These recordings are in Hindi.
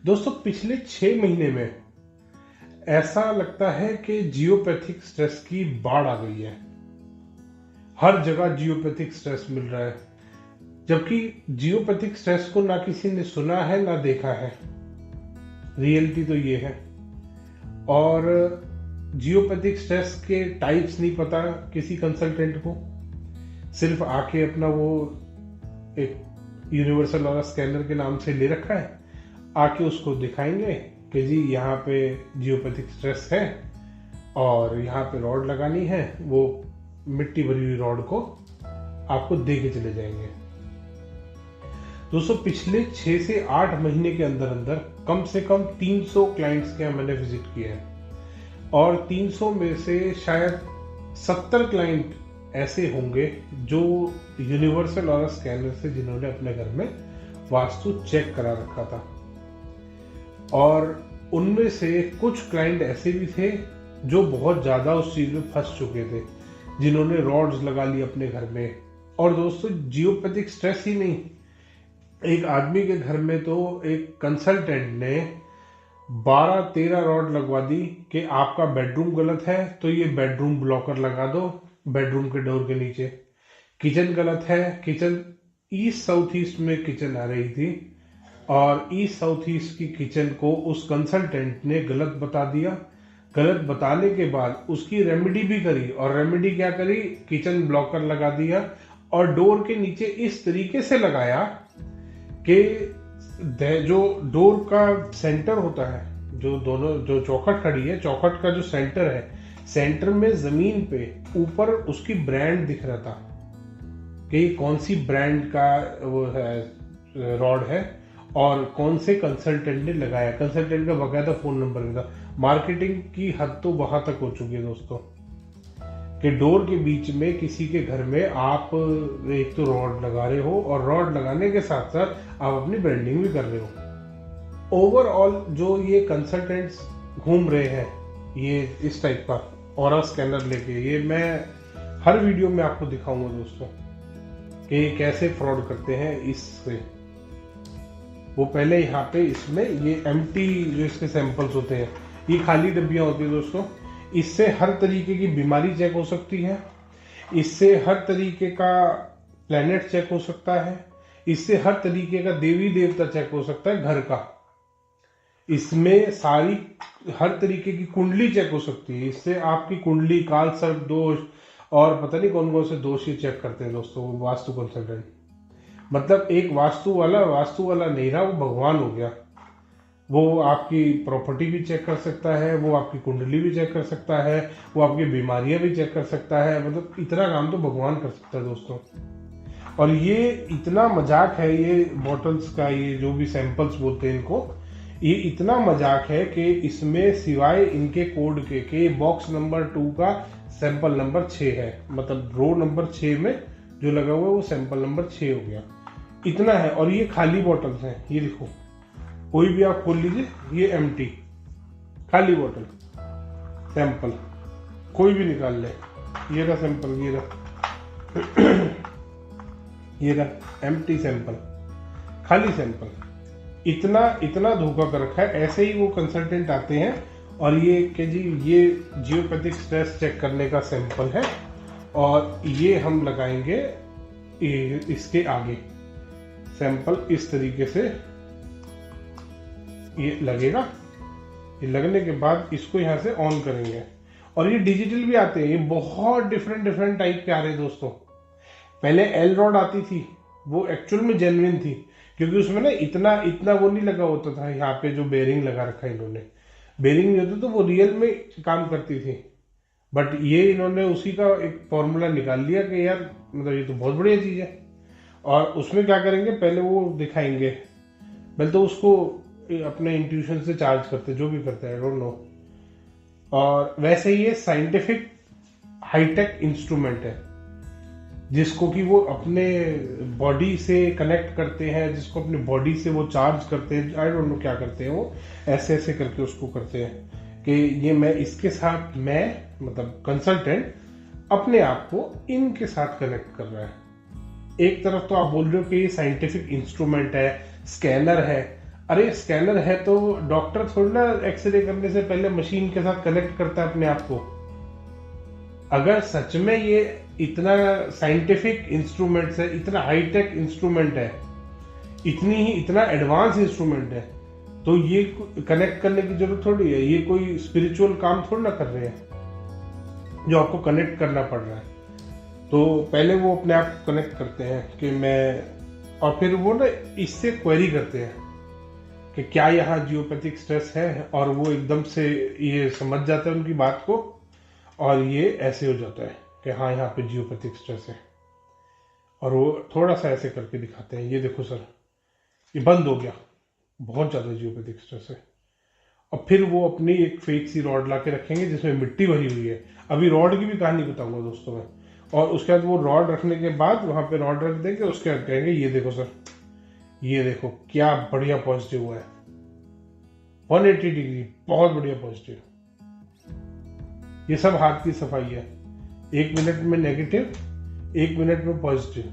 दोस्तों पिछले 6 महीने में ऐसा लगता है कि जियोपैथिक स्ट्रेस की बाढ़ आ गई है। हर जगह जियोपैथिक स्ट्रेस मिल रहा है, जबकि जियोपैथिक स्ट्रेस को ना किसी ने सुना है ना देखा है। रियलिटी तो ये है। और जियोपैथिक स्ट्रेस के टाइप्स नहीं पता किसी कंसल्टेंट को। सिर्फ आके अपना वो एक यूनिवर्सल वाला स्कैनर के नाम से ले रखा है, आके उसको दिखाएंगे कि जी यहाँ पे जियोपैथिक स्ट्रेस है और यहाँ पे रॉड लगानी है। वो मिट्टी भरी हुई रॉड को आपको दे के चले जाएंगे। दोस्तों पिछले 6 से 8 महीने के अंदर अंदर कम से कम 300 क्लाइंट्स के यहाँ मैंने विजिट किए हैं, और 300 में से शायद 70 क्लाइंट ऐसे होंगे जो यूनिवर्सल और स्कैनर से जिन्होंने अपने घर में वास्तु चेक करा रखा था। और उनमें से कुछ क्लाइंट ऐसे भी थे जो बहुत ज़्यादा उस चीज़ में फंस चुके थे, जिन्होंने रॉड्स लगा ली अपने घर में। और दोस्तों जियोपैथिक स्ट्रेस ही नहीं, एक आदमी के घर में तो एक कंसल्टेंट ने 12-13 रॉड लगवा दी कि आपका बेडरूम गलत है तो ये बेडरूम ब्लॉकर लगा दो बेडरूम के डोर के नीचे। किचन गलत है, किचन ईस्ट साउथ ईस्ट में किचन आ रही थी और ईस्ट साउथ ईस्ट की किचन को उस कंसल्टेंट ने गलत बता दिया। गलत बताने के बाद उसकी रेमेडी भी करी, और रेमेडी क्या करी, किचन ब्लॉकर लगा दिया और डोर के नीचे इस तरीके से लगाया कि जो डोर का सेंटर होता है, जो चौखट खड़ी है, चौखट का जो सेंटर है, सेंटर में जमीन पे ऊपर उसकी ब्रांड दिख रहा था कि कौन सी ब्रांड का वो है रॉड है और कौन से कंसल्टेंट ने लगाया। कंसल्टेंट का बकायदा फोन नंबर भी था। मार्केटिंग की हद तो वहां तक हो चुकी है दोस्तों कि डोर के बीच में किसी के घर में आप एक तो रॉड लगा रहे हो और रॉड लगाने के साथ साथ आप अपनी ब्रांडिंग भी कर रहे हो। ओवरऑल जो ये कंसल्टेंट्स घूम रहे हैं ये इस टाइप का ऑरा स्कैनर लेके, ये मैं हर वीडियो में आपको दिखाऊंगा दोस्तों कि ये कैसे फ्रॉड करते हैं। इससे वो पहले यहाँ पे इसमें ये एम्प्टी जो इसके सैंपल्स होते हैं, ये खाली डब्बियां होती है दोस्तों। इससे हर तरीके की बीमारी चेक हो सकती है, इससे हर तरीके का प्लेनेट चेक हो सकता है, इससे हर तरीके का देवी देवता चेक हो सकता है घर का। इसमें सारी हर तरीके की कुंडली चेक हो सकती है। इससे आपकी कुंडली, काल सर्प दोष और पता नहीं कौन कौन से दोष ये चेक करते हैं दोस्तों वास्तु कंसल्टेंट। मतलब एक वास्तु वाला नहीं रहा, वो भगवान हो गया। वो आपकी प्रॉपर्टी भी चेक कर सकता है, वो आपकी कुंडली भी चेक कर सकता है, वो आपकी बीमारियां भी चेक कर सकता है। मतलब इतना काम तो भगवान कर सकता है दोस्तों। और ये इतना मजाक है ये बॉटल्स का, ये जो भी सैंपल्स बोलते हैं इनको, ये इतना मजाक है कि इसमें सिवाय इनके कोड के बॉक्स नंबर 2 का सैंपल नंबर 6 है। मतलब रो नंबर 6 में जो लगा हुआ है वो सैंपल नंबर 6 हो गया। इतना है। और ये खाली बॉटल्स हैं, ये देखो, कोई भी आप खोल लीजिए, ये एम्प्टी खाली बॉटल सैंपल कोई भी निकाल ले। ये रहा सैंपल, ये रहा एम्प्टी सैंपल, खाली सैंपल। इतना धोखा कर रखा है। ऐसे ही वो कंसल्टेंट आते हैं और ये कि जी ये जियोपैथिक स्ट्रेस चेक करने का सैंपल है और ये हम लगाएंगे इसके आगे। सैंपल इस तरीके से ये लगेगा। ये लगने के बाद इसको यहाँ से ऑन करेंगे और ये डिजिटल भी आते हैं। ये बहुत डिफरेंट टाइप के आ रहे हैं दोस्तों। पहले एल रॉड आती थी, वो एक्चुअल में जेन्युइन थी, क्योंकि उसमें ना इतना वो नहीं लगा होता था। यहाँ पे जो बेरिंग लगा रखा है इन्होंने, बेरिंग नहीं होती तो वो रियल में काम करती थी। बट ये इन्होंने उसी का एक फॉर्मूला निकाल लिया कि यार मतलब ये तो बहुत बढ़िया चीज है। और उसमें क्या करेंगे, पहले वो दिखाएंगे, पहले तो उसको अपने इंट्यूशन से चार्ज करते, जो भी करते हैं आई डोंट नो। और वैसे ये साइंटिफिक हाईटेक इंस्ट्रूमेंट है जिसको कि वो अपने बॉडी से कनेक्ट करते हैं, जिसको अपनी बॉडी से वो चार्ज करते हैं। आई डोंट नो क्या करते हैं वो, ऐसे करके उसको करते हैं कि ये मैं इसके साथ, मैं मतलब कंसल्टेंट अपने आप को इनके साथ कनेक्ट कर रहा है। एक तरफ तो आप बोल रहे हो कि ये साइंटिफिक इंस्ट्रूमेंट है, स्कैनर है, अरे स्कैनर है तो डॉक्टर थोड़ी ना एक्सरे करने से पहले मशीन के साथ कनेक्ट करता है अपने आप को। अगर सच में ये इतना साइंटिफिक इंस्ट्रूमेंट है, इतना हाईटेक इंस्ट्रूमेंट है, इतना एडवांस इंस्ट्रूमेंट है, तो ये कनेक्ट करने की जरूरत थोड़ी है। ये कोई स्पिरिचुअल काम थोड़ी ना कर रहे हैं जो आपको कनेक्ट करना पड़ रहा है। तो पहले वो अपने आप कनेक्ट करते हैं कि मैं, और फिर वो ना इससे क्वेरी करते हैं कि क्या यहाँ जियोपैथिक स्ट्रेस है, और वो एकदम से ये समझ जाते हैं उनकी बात को, और ये ऐसे हो जाता है कि हाँ यहाँ पे जियोपैथिक स्ट्रेस है। और वो थोड़ा सा ऐसे करके दिखाते हैं, ये देखो सर ये बंद हो गया, बहुत ज़्यादा जियोपैथिक स्ट्रेस है। और फिर वो अपनी एक फेक सी रॉड ला के रखेंगे जिसमें मिट्टी भरी हुई है। अभी रॉड की भी कहानी बताऊंगा दोस्तों मैं। और उसके बाद वो रॉड रखने के बाद वहां पे रॉड रख देंगे, उसके बाद कहेंगे ये देखो सर, ये देखो क्या बढ़िया पॉजिटिव हुआ है, 180 डिग्री, बहुत बढ़िया पॉजिटिव। ये सब हाथ की सफाई है। 1 मिनट में नेगेटिव, 1 मिनट में पॉजिटिव,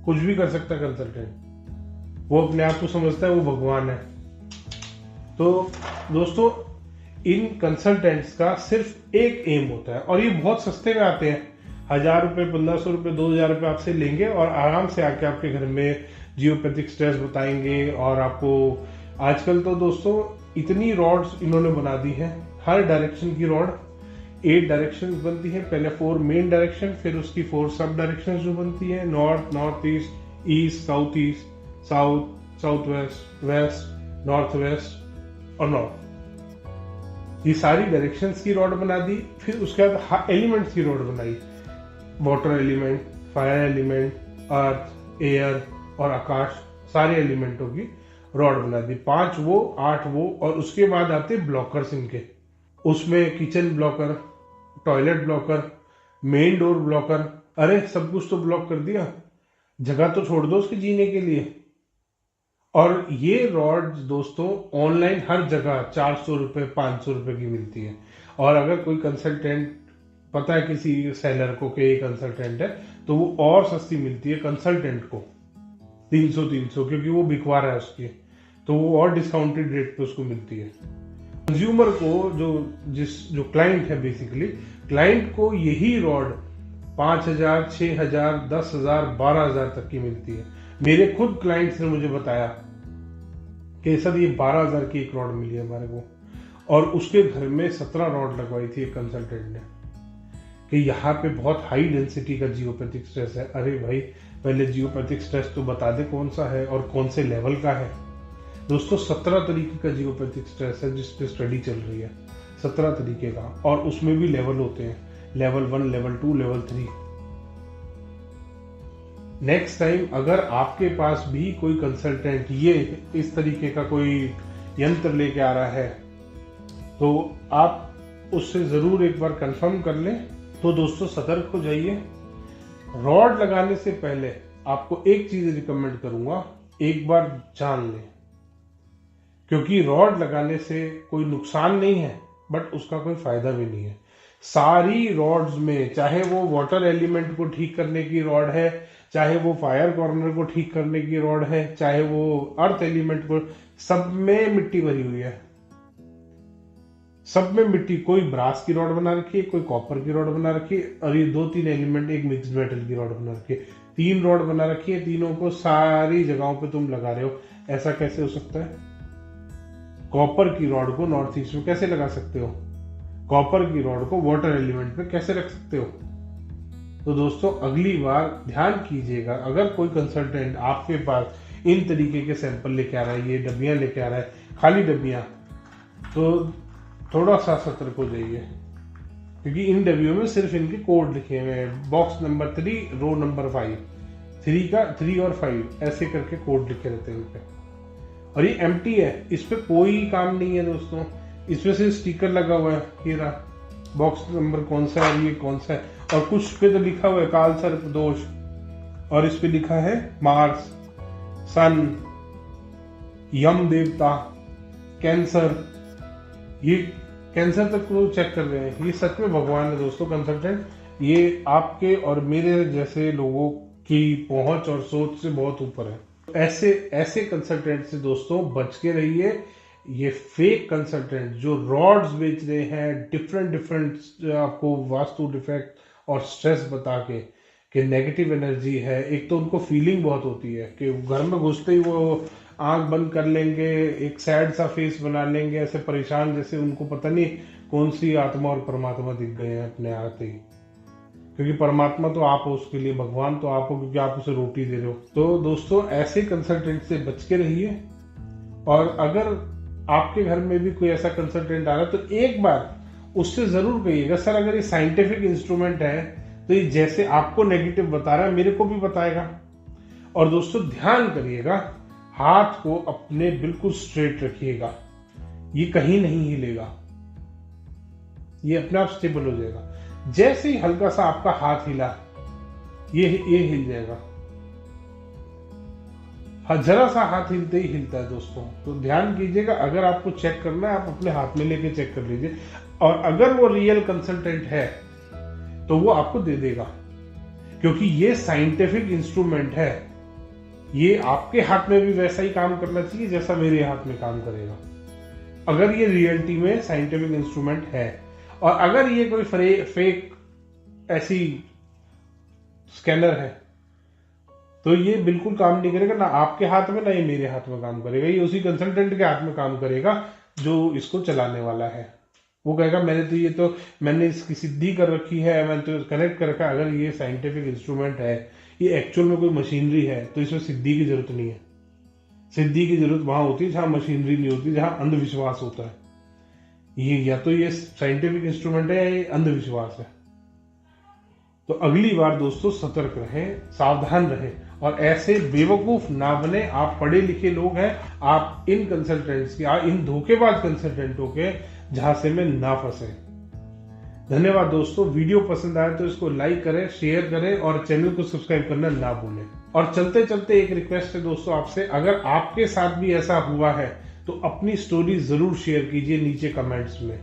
कुछ भी कर सकता है कंसल्टेंट। वो अपने आप को समझता है वो भगवान है। तो दोस्तों इन कंसल्टेंट्स का सिर्फ एक एम होता है, और ये बहुत सस्ते में आते हैं। 1000 रुपये, 1500 रुपये, 2000 रुपये आपसे लेंगे और आराम से आके आपके घर में जियोपैथिक स्ट्रेस बताएंगे। और आपको आजकल तो दोस्तों इतनी रॉड्स इन्होंने बना दी है, हर डायरेक्शन की रॉड, 8 डायरेक्शन बनती है। पहले 4 मेन डायरेक्शन, फिर उसकी 4 सब डायरेक्शन जो बनती है, north, north east, east, south east, south, south west, west, north west और नॉर्थ। ये सारी डायरेक्शंस की रॉड बना दी। फिर उसके बाद एलिमेंट्स की रॉड बनाई, वाटर एलिमेंट, फायर एलिमेंट, अर्थ, एयर और आकाश, सारे एलिमेंटों की रॉड बना दी। 5 वो, 8 वो, और उसके बाद आते ब्लॉकर्स इनके। उसमें kitchen blocker, toilet blocker, main door blocker, अरे सब कुछ तो ब्लॉक कर दिया, जगह तो छोड़ दो उसके जीने के लिए। और ये रॉड दोस्तों ऑनलाइन हर जगह 400 रुपये, 500 रुपये की मिलती है। और अगर कोई कंसल्टेंट पता है किसी सेलर को कि ये कंसल्टेंट है, तो वो और सस्ती मिलती है कंसल्टेंट को 300, क्योंकि वो बिकवा रहा है उसकी, तो वो और डिस्काउंटेड रेट पे उसको मिलती है। कंज्यूमर को जो क्लाइंट है, बेसिकली क्लाइंट को यही रॉड 5000, 6000, 10,000, 12,000 तक की मिलती है। मेरे खुद क्लाइंट्स ने मुझे बताया कि सर ये 12,000 की एक रॉड मिली है हमारे को, और उसके घर में 17 रॉड लगवाई थी एक कंसल्टेंट ने, कि यहाँ पे बहुत हाई डेंसिटी का जियोपैथिक स्ट्रेस है। अरे भाई पहले जियोपैथिक स्ट्रेस तो बता दे कौन सा है और कौन से लेवल का है। दोस्तों 17 तरीके का जियोपैथिक स्ट्रेस है जिस पे स्टडी चल रही है, 17 तरीके का, और उसमें भी लेवल होते हैं, level 1, level 2, level 3। Next time अगर आपके पास भी कोई कंसल्टेंट ये इस तरीके का कोई यंत्र लेके आ रहा है, तो आप उससे जरूर एक बार कंफर्म कर लें। तो दोस्तों सतर्क हो जाइए। रॉड लगाने से पहले आपको एक चीज रिकमेंड करूंगा, एक बार जान लें, क्योंकि रॉड लगाने से कोई नुकसान नहीं है, बट उसका कोई फायदा भी नहीं है। सारी रॉड्स में, चाहे वो वाटर एलिमेंट को ठीक करने की रॉड है, चाहे वो फायर कॉर्नर को ठीक करने की रॉड है, चाहे वो अर्थ एलिमेंट को, सब में मिट्टी भरी हुई है, सब में मिट्टी। कोई ब्रास की रॉड बना रखी है, कोई कॉपर की रॉड बना रखी है, और ये 2-3 एलिमेंट एक मिक्स मेटल की रॉड बना रखी है। 3 रॉड बना रखी है, तीनों को सारी जगहों पे तुम लगा रहे हो। ऐसा कैसे हो सकता है? कॉपर की रॉड को नॉर्थ ईस्ट में कैसे लगा सकते हो? कॉपर की रॉड को वाटर एलिमेंट पे कैसे रख सकते हो? तो दोस्तों अगली बार ध्यान कीजिएगा, अगर कोई कंसल्टेंट आपके पास इन तरीके के सैंपल लेके आ रहा है, ये डब्बियां लेके आ रहा है, खाली डब्बियां, तो थोड़ा सा सतर्क हो जाइए, क्योंकि इन डब्बियों में सिर्फ इनके कोड लिखे हुए हैं। बॉक्स नंबर 3, रो नंबर 5, 3 का 3 और 5 ऐसे करके कोड लिखे रहते हैं इनपे। और ये एम्प्टी है, इस पे कोई काम नहीं है दोस्तों, इसमें से स्टिकर लगा हुआ है, ये रहा बॉक्स नंबर कौन सा है, ये कौन सा है, और कुछ पे तो लिखा हुआ है काल सर्प दोष, और इस पे लिखा है मार्स, सन, यम देवता, कैंसर। ये कैंसर तक को चेक कर रहे हैं। ये सच में भगवान है दोस्तों कंसल्टेंट। ये आपके और मेरे जैसे लोगों की पहुंच और सोच से बहुत ऊपर है। ऐसे कंसल्टेंट से दोस्तों बच के रहिए। ये फेक कंसल्टेंट जो रॉड्स बेच रहे हैं, डिफरेंट आपको वास्तु डिफेक्ट और स्ट्रेस बता के कि नेगेटिव एनर्जी है। एक तो उनको फीलिंग बहुत होती है कि घर में घुसते ही वो आंख बंद कर लेंगे, एक सैड सा फेस बना लेंगे, ऐसे परेशान जैसे उनको पता नहीं कौन सी आत्मा और परमात्मा दिख गए हैं अपने आते ही। क्योंकि परमात्मा तो आप हो उसके लिए, भगवान तो आप हो क्योंकि आप उसे रोटी दे रहे हो। तो दोस्तों ऐसे कंसल्टेंट से बच के रहिए। और अगर आपके घर में भी कोई ऐसा कंसल्टेंट आ रहा है तो एक बार उससे जरूर कहिएगा, सर अगर ये साइंटिफिक इंस्ट्रूमेंट है तो ये जैसे आपको नेगेटिव बता रहा है मेरे को भी बताएगा। और दोस्तों ध्यान करिएगा, हाथ को अपने बिल्कुल स्ट्रेट रखिएगा, ये कहीं नहीं हिलेगा, ये अपने आप स्टेबल हो जाएगा। जैसे ही हल्का सा आपका हाथ हिला ये हिल जाएगा। जरा सा हाथ हिलते ही हिलता है दोस्तों। तो ध्यान कीजिएगा, अगर आपको चेक करना है आप अपने हाथ में लेके चेक कर लीजिए। और अगर वो रियल कंसल्टेंट है तो वो आपको दे देगा, क्योंकि ये साइंटिफिक इंस्ट्रूमेंट है। ये आपके हाथ में भी वैसा ही काम करना चाहिए जैसा मेरे हाथ में काम करेगा, अगर ये रियलिटी में साइंटिफिक इंस्ट्रूमेंट है। और अगर ये कोई फेक ऐसी स्कैनर है तो ये बिल्कुल काम नहीं करेगा, ना आपके हाथ में ना ये मेरे हाथ में काम करेगा। ये उसी कंसल्टेंट के हाथ में काम करेगा जो इसको चलाने वाला है। वो कहेगा मैंने इसकी सिद्धि कर रखी है, मैंने तो कनेक्ट कर रखा है। अगर ये साइंटिफिक इंस्ट्रूमेंट है, ये एक्चुअल में कोई मशीनरी है, तो इसमें सिद्धि की जरूरत नहीं है। सिद्धि की जरूरत वहां होती है जहां मशीनरी नहीं होती, जहां अंधविश्वास होता है। ये या तो ये साइंटिफिक इंस्ट्रूमेंट है या ये अंधविश्वास है। तो अगली बार दोस्तों सतर्क रहें, सावधान रहें और ऐसे बेवकूफ ना बने। आप पढ़े लिखे लोग हैं, आप इन कंसल्टेंट्स के, इन धोखेबाज कंसल्टेंटों के झांसे में ना फंसे। धन्यवाद दोस्तों। वीडियो पसंद आए तो इसको लाइक करें, शेयर करें और चैनल को सब्सक्राइब करना ना भूलें। और चलते चलते एक रिक्वेस्ट है दोस्तों आपसे, अगर आपके साथ भी ऐसा हुआ है तो अपनी स्टोरी जरूर शेयर कीजिए नीचे कमेंट्स में।